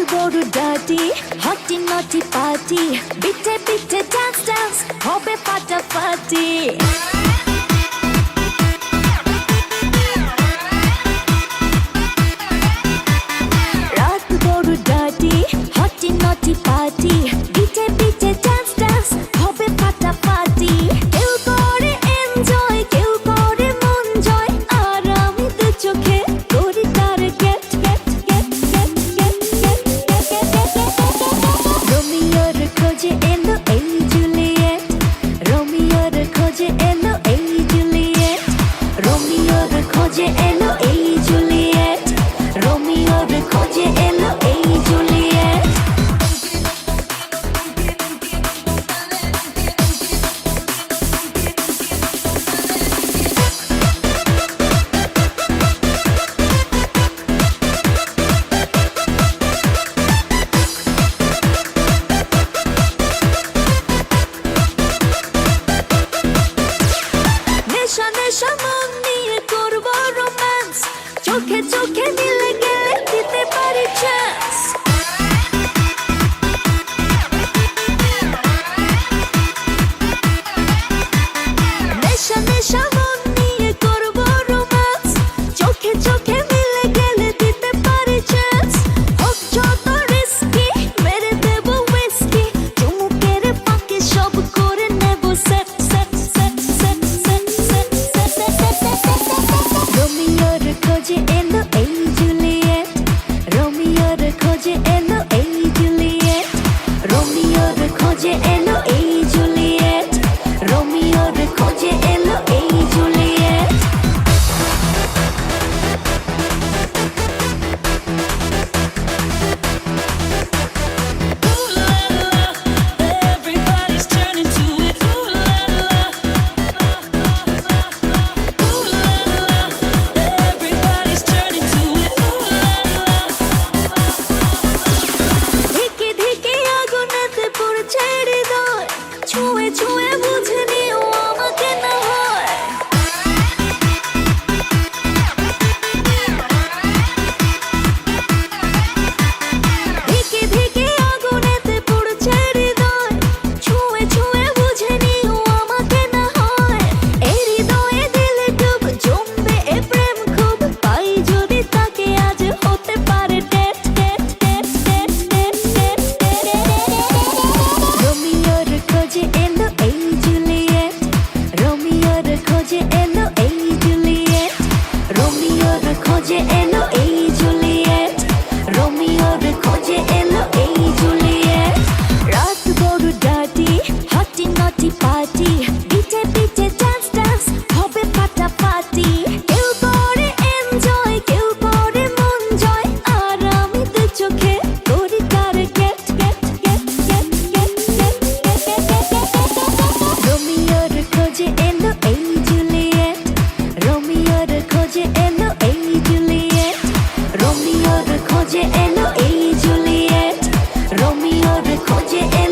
বড় ডার্টি হটি নটি পার্টি বিটে বিটে ডান্স ডান্স হবে ফাটাফাটি রাত বড় ডার্টি হটি নটি পার্টি বিটে বিটে ডান্স ডান্স হবে ফাটাফাটি কেউ করে এনজয় কেউ করে মন জয় আর আমি দু চোখে করি তার gate gate gate gate gate gate রোমিওর খোঁজে এলো এই জুলিয়েট রোমিওর খোঁজে এলো এই জুলিয়েট রোমিওর খোঁজে এলো এই জুলিয়েট রোমিওর খোঁজে এলো এই জুলিয়েট নেশা নেশা মন নিয়ে করবো রোম্যান্স চোখে চোখে মিলে গেলে দিতে পারি চান্স নেশা নেশা মন নিয়ে করবো রোম্যান্স চোখে চোখে মিলে গেলে দিতে পারি চান্স হোক যত রিস্কি মেরে দেবো হুইস্কি চুমুকের ফাঁকে সব করে নেব set set set set set set set রোমিওর খোঁজে এলো এই জুলিয়েট রোমিওর খোঁজে এলো এই জুলিয়েট রোমিওর খোঁজে এলো এই জুলিয়েট রোমিওর খোঁজে এলো এই Juliet Everybody's turning to it. Ooh la la. Ooh la la. Everybody's turning to it. Ooh la la. ধিকে ধিকে আগুনেতে পড়ছে হৃদয় ছুঁয়ে ছুঁয়ে বুঝে নিও আমাকে না হয় ধিকে ধিকে আগুনেতে পড়ছে হৃদয় ছুঁয়ে ছুঁয়ে বুঝে নিও আমাকে না হয় এই হৃদয়ে দিলে ডুব জমবে এ প্রেম খুব পাই যদি তাকে আজ হতে পারে date date date date date date রোমিওর খোঁজে এলো এই জুলিয়েট রোমিওর খোঁজে এলো এই জুলিয়েট রোমিওর খোঁজে এলো এই জুলিয়েট রোমিওর খোঁজে এলো এই জুলিয়েট রাত বড় ডার্টি হটি নটি পার্টি বিটে বিটে ডান্স ডান্স হবে ফাটাফাটি কেউ করে এনজয় কেউ করে মন জয় আর আমি দু চোখে করি তার gate gate gate gate gate gate রোমিওর খোঁজে এলো এই জুলিয়েট রোমিওর খোঁজে এলো এই জুলিয়েট রোমিওর খোঁজে এলো এই জুলিয়েট রোমিওর খোঁজে এলো